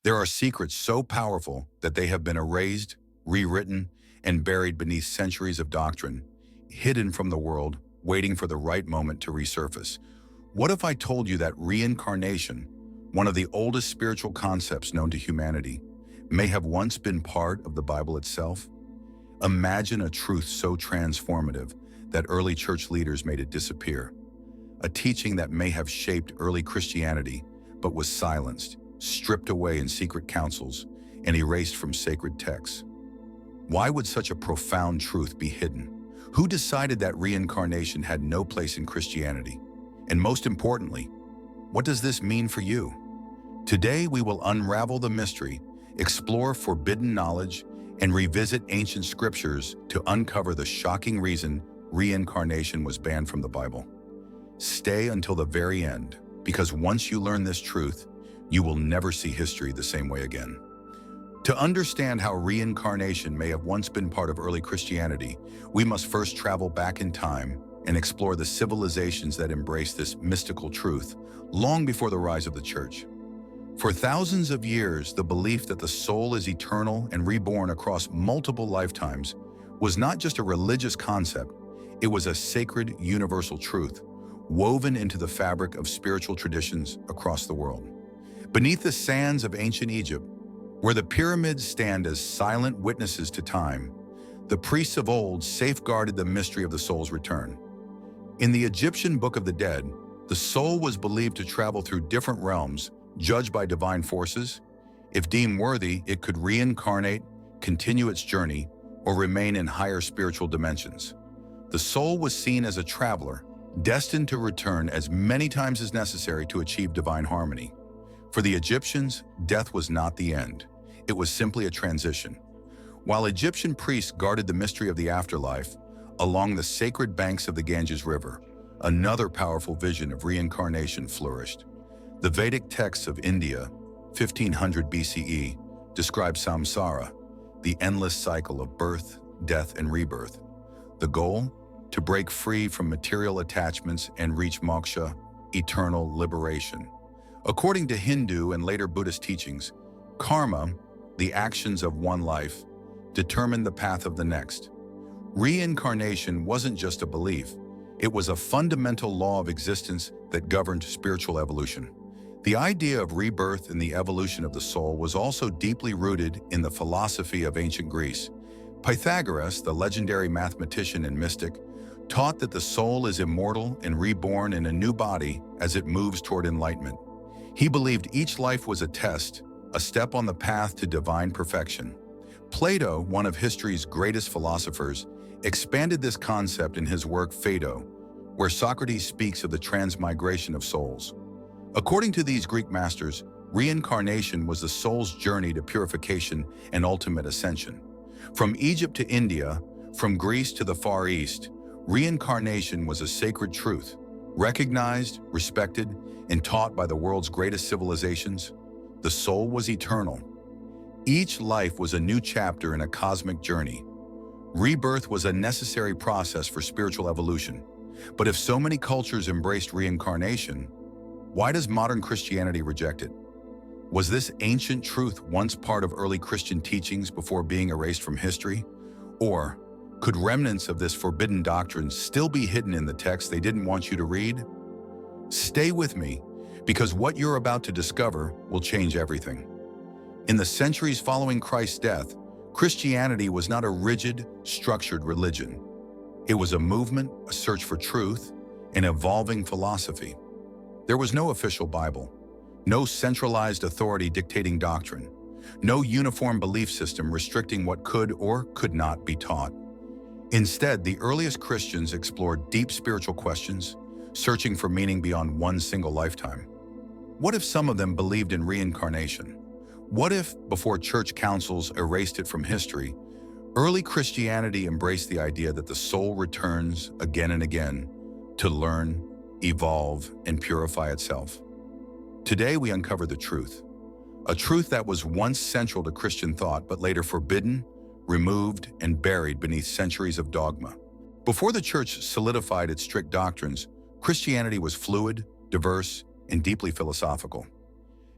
There are secrets so powerful that they have been erased, rewritten, and buried beneath centuries of doctrine, hidden from the world, waiting for the right moment to resurface. What if I told you that reincarnation, one of the oldest spiritual concepts known to humanity, may have once been part of the Bible itself? Imagine a truth so transformative that early church leaders made it disappear. A teaching that may have shaped early Christianity, but was silenced, stripped away in secret councils, and erased from sacred texts. Why would such a profound truth be hidden? Who decided that reincarnation had no place in Christianity? And most importantly, what does this mean for you? Today, we will unravel the mystery, explore forbidden knowledge, and revisit ancient scriptures to uncover the shocking reason reincarnation was banned from the Bible. Stay until the very end, because once you learn this truth, you will never see history the same way again. To understand how reincarnation may have once been part of early Christianity, we must first travel back in time and explore the civilizations that embraced this mystical truth long before the rise of the church. For thousands of years, the belief that the soul is eternal and reborn across multiple lifetimes was not just a religious concept, it was a sacred universal truth woven into the fabric of spiritual traditions across the world. Beneath the sands of ancient Egypt, where the pyramids stand as silent witnesses to time, the priests of old safeguarded the mystery of the soul's return. In the Egyptian Book of the Dead, the soul was believed to travel through different realms, judged by divine forces. If deemed worthy, it could reincarnate, continue its journey, or remain in higher spiritual dimensions. The soul was seen as a traveler, destined to return as many times as necessary to achieve divine harmony. For the Egyptians, death was not the end. It was simply a transition. While Egyptian priests guarded the mystery of the afterlife, along the sacred banks of the Ganges River, another powerful vision of reincarnation flourished. The Vedic texts of India, 1500 BCE, describe samsara, the endless cycle of birth, death, and rebirth. The goal? To break free from material attachments and reach moksha, eternal liberation. According to Hindu and later Buddhist teachings, karma, the actions of one life, determine the path of the next. Reincarnation wasn't just a belief, it was a fundamental law of existence that governed spiritual evolution. The idea of rebirth and the evolution of the soul was also deeply rooted in the philosophy of ancient Greece. Pythagoras, the legendary mathematician and mystic, taught that the soul is immortal and reborn in a new body as it moves toward enlightenment. He believed each life was a test, a step on the path to divine perfection. Plato, one of history's greatest philosophers, expanded this concept in his work Phaedo, where Socrates speaks of the transmigration of souls. According to these Greek masters, reincarnation was the soul's journey to purification and ultimate ascension. From Egypt to India, from Greece to the Far East, reincarnation was a sacred truth, recognized, respected, and taught by the world's greatest civilizations. The soul was eternal. Each life was a new chapter in a cosmic journey. Rebirth was a necessary process for spiritual evolution. But if so many cultures embraced reincarnation, why does modern Christianity reject it? Was this ancient truth once part of early Christian teachings before being erased from history? Or could remnants of this forbidden doctrine still be hidden in the text they didn't want you to read? Stay with me, because what you're about to discover will change everything. In the centuries following Christ's death, Christianity was not a rigid, structured religion. It was a movement, a search for truth, an evolving philosophy. There was no official Bible, no centralized authority dictating doctrine, no uniform belief system restricting what could or could not be taught. Instead, the earliest Christians explored deep spiritual questions, searching for meaning beyond one single lifetime. What if some of them believed in reincarnation? What if, before church councils erased it from history, early Christianity embraced the idea that the soul returns again and again to learn, evolve, and purify itself? Today we uncover the truth, a truth that was once central to Christian thought but later forbidden, removed, and buried beneath centuries of dogma. Before the church solidified its strict doctrines, Christianity was fluid, diverse, and deeply philosophical.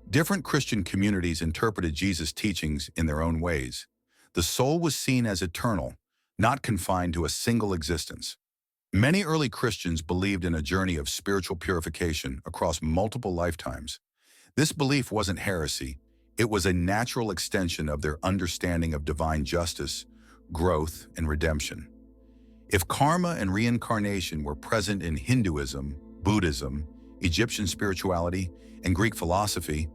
Different Christian communities interpreted Jesus' teachings in their own ways. The soul was seen as eternal, not confined to a single existence. Many early Christians believed in a journey of spiritual purification across multiple lifetimes. This belief wasn't heresy. It was a natural extension of their understanding of divine justice, growth, and redemption. If karma and reincarnation were present in Hinduism, Buddhism, Egyptian spirituality, and Greek philosophy,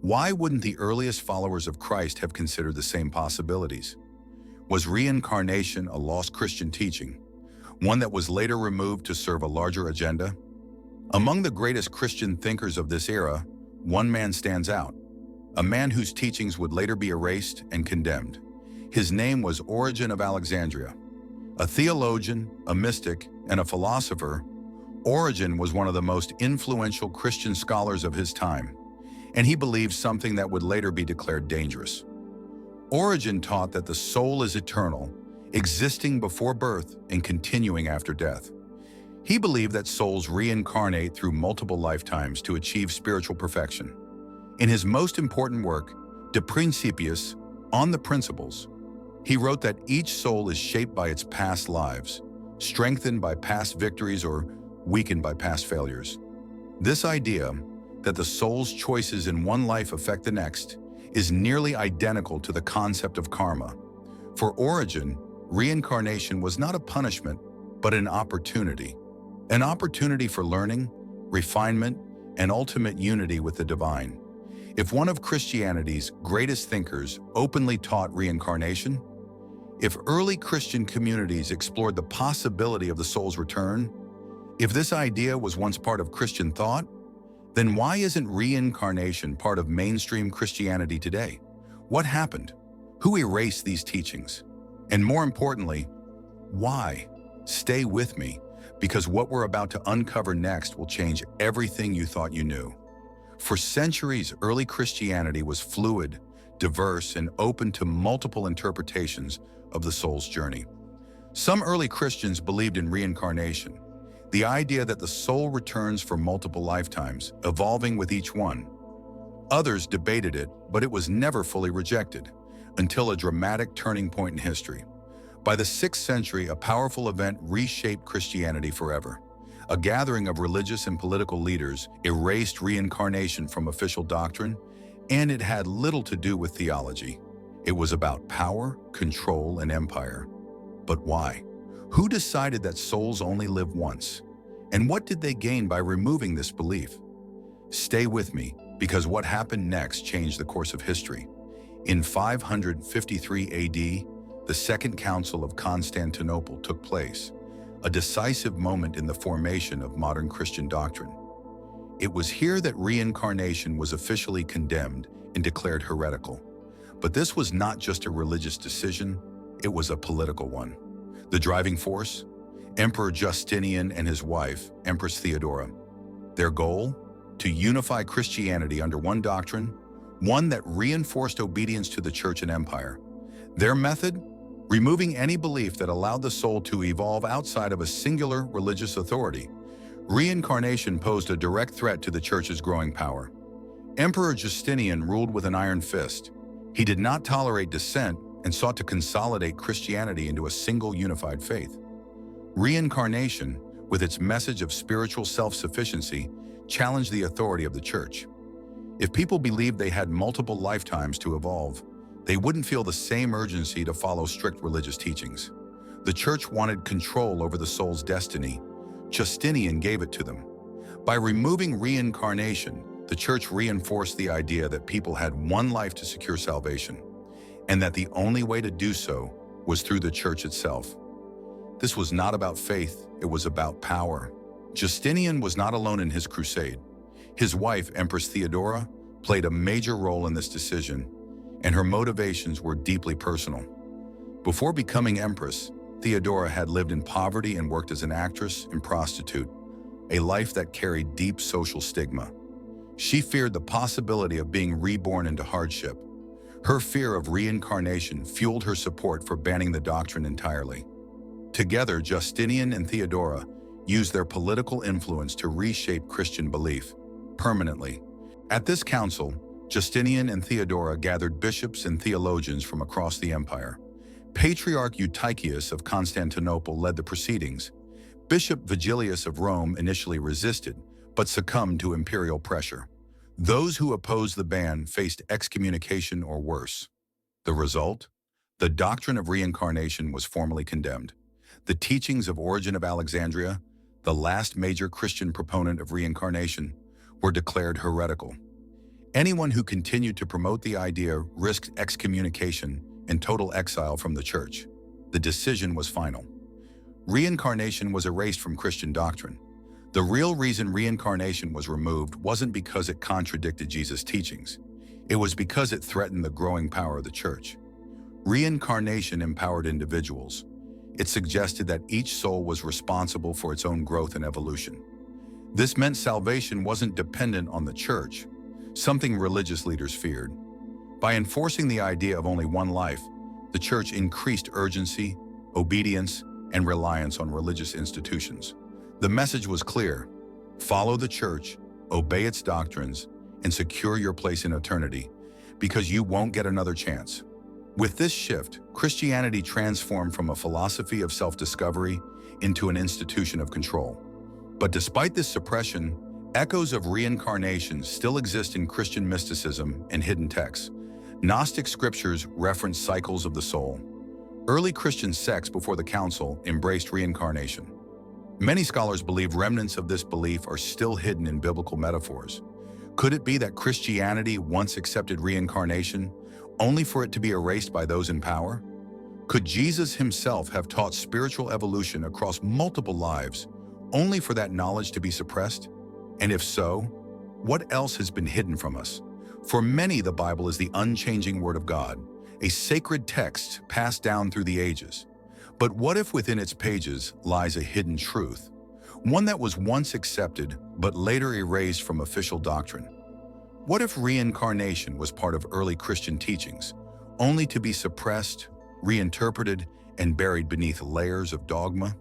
why wouldn't the earliest followers of Christ have considered the same possibilities? Was reincarnation a lost Christian teaching, one that was later removed to serve a larger agenda? Among the greatest Christian thinkers of this era, one man stands out, a man whose teachings would later be erased and condemned. His name was Origen of Alexandria. A theologian, a mystic, and a philosopher, Origen was one of the most influential Christian scholars of his time, and he believed something that would later be declared dangerous. Origen taught that the soul is eternal, existing before birth and continuing after death. He believed that souls reincarnate through multiple lifetimes to achieve spiritual perfection. In his most important work, De Principiis, On the Principles, he wrote that each soul is shaped by its past lives, strengthened by past victories or weakened by past failures. This idea that the soul's choices in one life affect the next is nearly identical to the concept of karma. For Origen, reincarnation was not a punishment, but an opportunity for learning, refinement, and ultimate unity with the divine. If one of Christianity's greatest thinkers openly taught reincarnation, if early Christian communities explored the possibility of the soul's return, if this idea was once part of Christian thought, then why isn't reincarnation part of mainstream Christianity today? What happened? Who erased these teachings? And more importantly, why? Stay with me, because what we're about to uncover next will change everything you thought you knew. For centuries, early Christianity was fluid, diverse, and open to multiple interpretations of the soul's journey. Some early Christians believed in reincarnation, the idea that the soul returns for multiple lifetimes, evolving with each one. Others debated it, but it was never fully rejected, until a dramatic turning point in history. By the 6th century, a powerful event reshaped Christianity forever. A gathering of religious and political leaders erased reincarnation from official doctrine, and it had little to do with theology. It was about power, control, and empire. But why? Who decided that souls only live once? And what did they gain by removing this belief? Stay with me, because what happened next changed the course of history. In 553 AD, the Second Council of Constantinople took place, a decisive moment in the formation of modern Christian doctrine. It was here that reincarnation was officially condemned and declared heretical. But this was not just a religious decision, it was a political one. The driving force? Emperor Justinian and his wife, Empress Theodora. Their goal? To unify Christianity under one doctrine, one that reinforced obedience to the church and empire. Their method? Removing any belief that allowed the soul to evolve outside of a singular religious authority. Reincarnation posed a direct threat to the church's growing power. Emperor Justinian ruled with an iron fist. He did not tolerate dissent and sought to consolidate Christianity into a single unified faith. Reincarnation, with its message of spiritual self-sufficiency, challenged the authority of the church. If people believed they had multiple lifetimes to evolve, they wouldn't feel the same urgency to follow strict religious teachings. The church wanted control over the soul's destiny. Justinian gave it to them. By removing reincarnation, the church reinforced the idea that people had one life to secure salvation, and that the only way to do so was through the church itself. This was not about faith, it was about power. Justinian was not alone in his crusade. His wife, Empress Theodora, played a major role in this decision, and her motivations were deeply personal. Before becoming empress, Theodora had lived in poverty and worked as an actress and prostitute, a life that carried deep social stigma. She feared the possibility of being reborn into hardship. Her fear of reincarnation fueled her support for banning the doctrine entirely. Together, Justinian and Theodora used their political influence to reshape Christian belief permanently. At this council, Justinian and Theodora gathered bishops and theologians from across the empire. Patriarch Eutychius of Constantinople led the proceedings. Bishop Vigilius of Rome initially resisted, but succumbed to imperial pressure. Those who opposed the ban faced excommunication or worse. The result? The doctrine of reincarnation was formally condemned. The teachings of Origen of Alexandria, the last major Christian proponent of reincarnation, were declared heretical. Anyone who continued to promote the idea risked excommunication and total exile from the church. The decision was final. Reincarnation was erased from Christian doctrine. The real reason reincarnation was removed wasn't because it contradicted Jesus' teachings. It was because it threatened the growing power of the church. Reincarnation empowered individuals. It suggested that each soul was responsible for its own growth and evolution. This meant salvation wasn't dependent on the church, something religious leaders feared. By enforcing the idea of only one life, the church increased urgency, obedience, and reliance on religious institutions. The message was clear: follow the church, obey its doctrines, and secure your place in eternity, because you won't get another chance. With this shift, Christianity transformed from a philosophy of self-discovery into an institution of control. But despite this suppression, echoes of reincarnation still exist in Christian mysticism and hidden texts. Gnostic scriptures reference cycles of the soul. Early Christian sects before the Council embraced reincarnation. Many scholars believe remnants of this belief are still hidden in biblical metaphors. Could it be that Christianity once accepted reincarnation, only for it to be erased by those in power? Could Jesus himself have taught spiritual evolution across multiple lives, only for that knowledge to be suppressed? And if so, what else has been hidden from us? For many, the Bible is the unchanging Word of God, a sacred text passed down through the ages. But what if within its pages lies a hidden truth, one that was once accepted but later erased from official doctrine? What if reincarnation was part of early Christian teachings, only to be suppressed, reinterpreted, and buried beneath layers of dogma?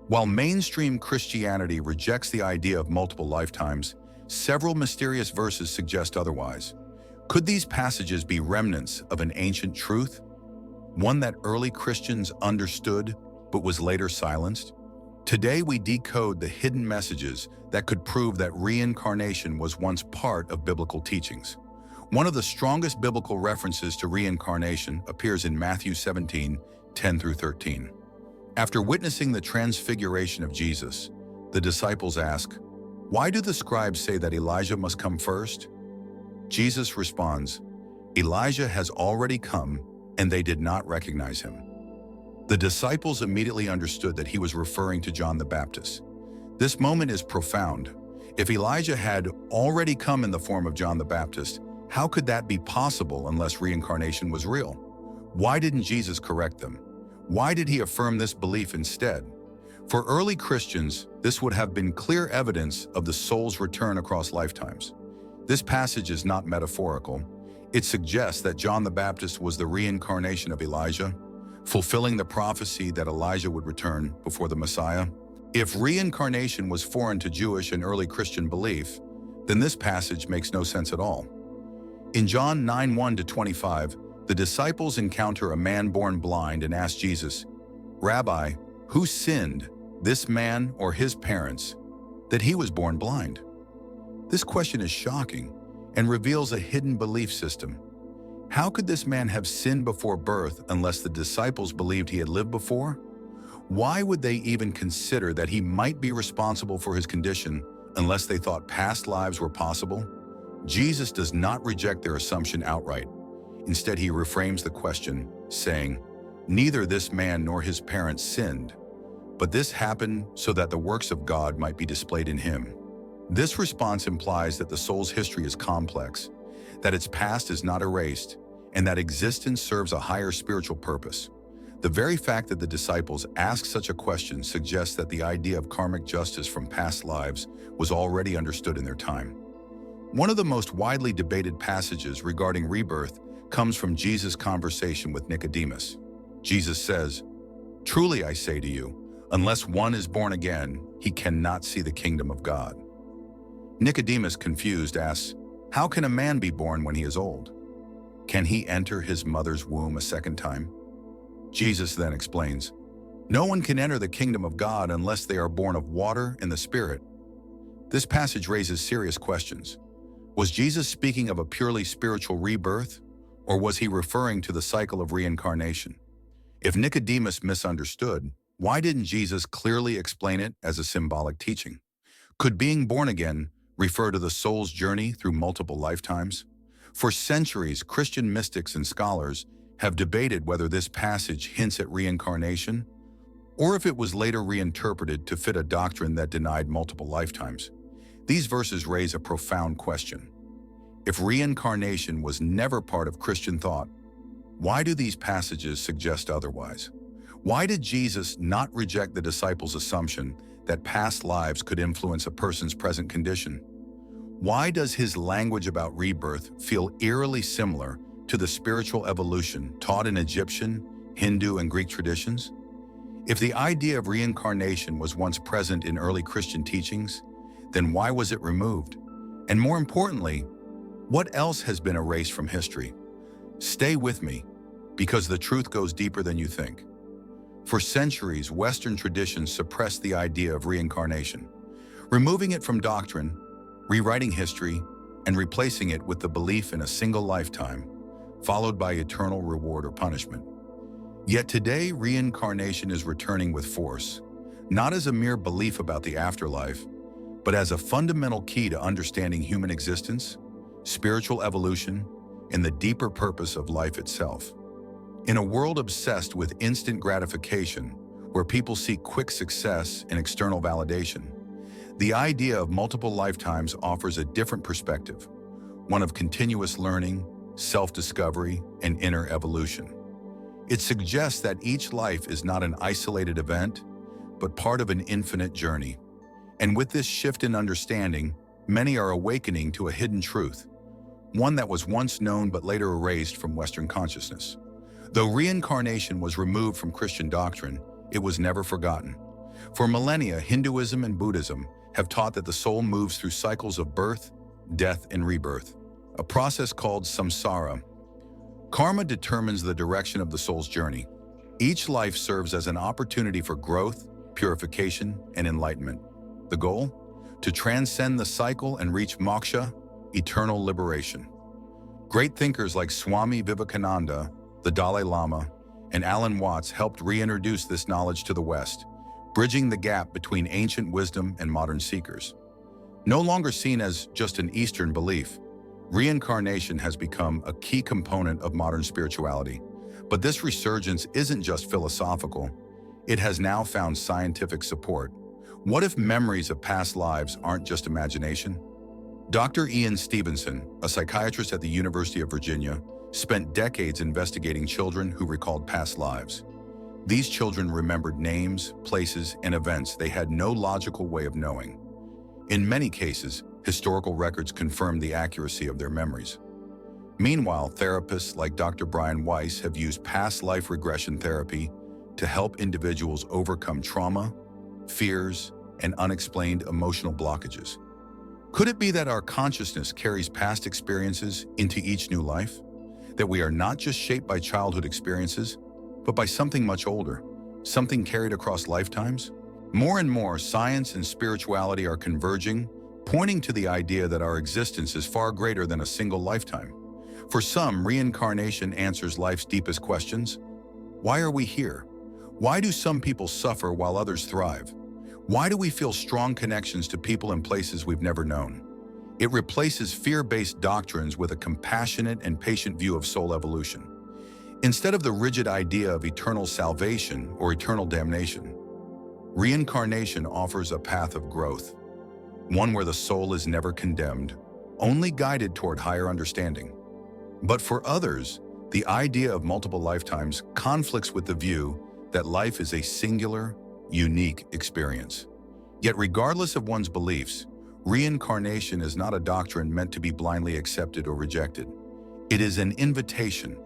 While mainstream Christianity rejects the idea of multiple lifetimes, several mysterious verses suggest otherwise. Could these passages be remnants of an ancient truth, one that early Christians understood but was later silenced? Today we decode the hidden messages that could prove that reincarnation was once part of biblical teachings. One of the strongest biblical references to reincarnation appears in Matthew 17:10-13. After witnessing the transfiguration of Jesus, the disciples ask, "Why do the scribes say that Elijah must come first?" Jesus responds, "Elijah has already come, and they did not recognize him." The disciples immediately understood that he was referring to John the Baptist. This moment is profound. If Elijah had already come in the form of John the Baptist, how could that be possible unless reincarnation was real? Why didn't Jesus correct them? Why did he affirm this belief instead? For early Christians, this would have been clear evidence of the soul's return across lifetimes. This passage is not metaphorical. It suggests that John the Baptist was the reincarnation of Elijah, fulfilling the prophecy that Elijah would return before the Messiah. If reincarnation was foreign to Jewish and early Christian belief, then this passage makes no sense at all. In John 9:1-25, the disciples encounter a man born blind and ask Jesus, "Rabbi, who sinned, this man or his parents, that he was born blind?" This question is shocking and reveals a hidden belief system. How could this man have sinned before birth unless the disciples believed he had lived before? Why would they even consider that he might be responsible for his condition unless they thought past lives were possible? Jesus does not reject their assumption outright. Instead, he reframes the question, saying, "Neither this man nor his parents sinned, but this happened so that the works of God might be displayed in him." This response implies that the soul's history is complex, that its past is not erased, and that existence serves a higher spiritual purpose. The very fact that the disciples asked such a question suggests that the idea of karmic justice from past lives was already understood in their time. One of the most widely debated passages regarding rebirth comes from Jesus' conversation with Nicodemus. Jesus says, "Truly I say to you, unless one is born again, he cannot see the kingdom of God." Nicodemus, confused, asks, How can a man be born when he is old? Can he enter his mother's womb a second time? Jesus then explains, no one can enter the kingdom of God unless they are born of water and the Spirit. This passage raises serious questions. Was Jesus speaking of a purely spiritual rebirth, or was he referring to the cycle of reincarnation? If Nicodemus misunderstood, why didn't Jesus clearly explain it as a symbolic teaching? Could being born again refer to the soul's journey through multiple lifetimes? For centuries, Christian mystics and scholars have debated whether this passage hints at reincarnation, or if it was later reinterpreted to fit a doctrine that denied multiple lifetimes. These verses raise a profound question. If reincarnation was never part of Christian thought, why do these passages suggest otherwise? Why did Jesus not reject the disciples' assumption that past lives could influence a person's present condition? Why does his language about rebirth feel eerily similar to the spiritual evolution taught in Egyptian, Hindu, and Greek traditions? If the idea of reincarnation was once present in early Christian teachings, then why was it removed? And more importantly, what else has been erased from history? Stay with me, because the truth goes deeper than you think. For centuries, Western traditions suppressed the idea of reincarnation, removing it from doctrine, rewriting history, and replacing it with the belief in a single lifetime, followed by eternal reward or punishment. Yet today, reincarnation is returning with force, not as a mere belief about the afterlife, but as a fundamental key to understanding human existence, spiritual evolution, and the deeper purpose of life itself. In a world obsessed with instant gratification, where people seek quick success and external validation, the idea of multiple lifetimes offers a different perspective, one of continuous learning, self-discovery, and inner evolution. It suggests that each life is not an isolated event, but part of an infinite journey. And with this shift in understanding, many are awakening to a hidden truth, one that was once known but later erased from Western consciousness. Though reincarnation was removed from Christian doctrine, it was never forgotten. For millennia, Hinduism and Buddhism have taught that the soul moves through cycles of birth, death, and rebirth, a process called samsara. Karma determines the direction of the soul's journey. Each life serves as an opportunity for growth, purification, and enlightenment. The goal? To transcend the cycle and reach moksha, eternal liberation. Great thinkers like Swami Vivekananda, the Dalai Lama, and Alan Watts helped reintroduce this knowledge to the West, bridging the gap between ancient wisdom and modern seekers. No longer seen as just an Eastern belief, reincarnation has become a key component of modern spirituality. But this resurgence isn't just philosophical. It has now found scientific support. What if memories of past lives aren't just imagination? Dr. Ian Stevenson, a psychiatrist at the University of Virginia, spent decades investigating children who recalled past lives. These children remembered names, places, and events they had no logical way of knowing. In many cases, historical records confirmed the accuracy of their memories. Meanwhile, therapists like Dr. Brian Weiss have used past life regression therapy to help individuals overcome trauma, fears, and unexplained emotional blockages. Could it be that our consciousness carries past experiences into each new life? That we are not just shaped by childhood experiences, but by something much older, something carried across lifetimes? More and more, science and spirituality are converging, pointing to the idea that our existence is far greater than a single lifetime. For some, reincarnation answers life's deepest questions. Why are we here? Why do some people suffer while others thrive? Why do we feel strong connections to people and places we've never known? It replaces fear-based doctrines with a compassionate and patient view of soul evolution. Instead of the rigid idea of eternal salvation or eternal damnation, reincarnation offers a path of growth, one where the soul is never condemned, only guided toward higher understanding. But for others, the idea of multiple lifetimes conflicts with the view that life is a singular, unique experience. Yet regardless of one's beliefs, reincarnation is not a doctrine meant to be blindly accepted or rejected. It is an invitation,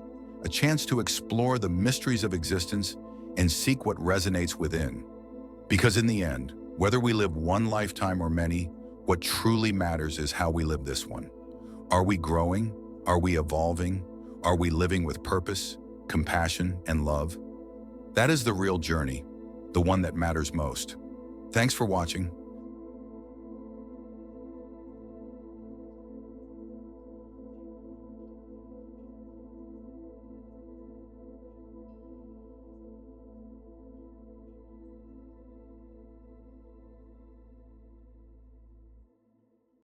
a chance to explore the mysteries of existence and seek what resonates within. Because in the end, whether we live one lifetime or many, what truly matters is how we live this one. Are we growing? Are we evolving? Are we living with purpose, compassion, and love? That is the real journey, the one that matters most. Thanks for watching.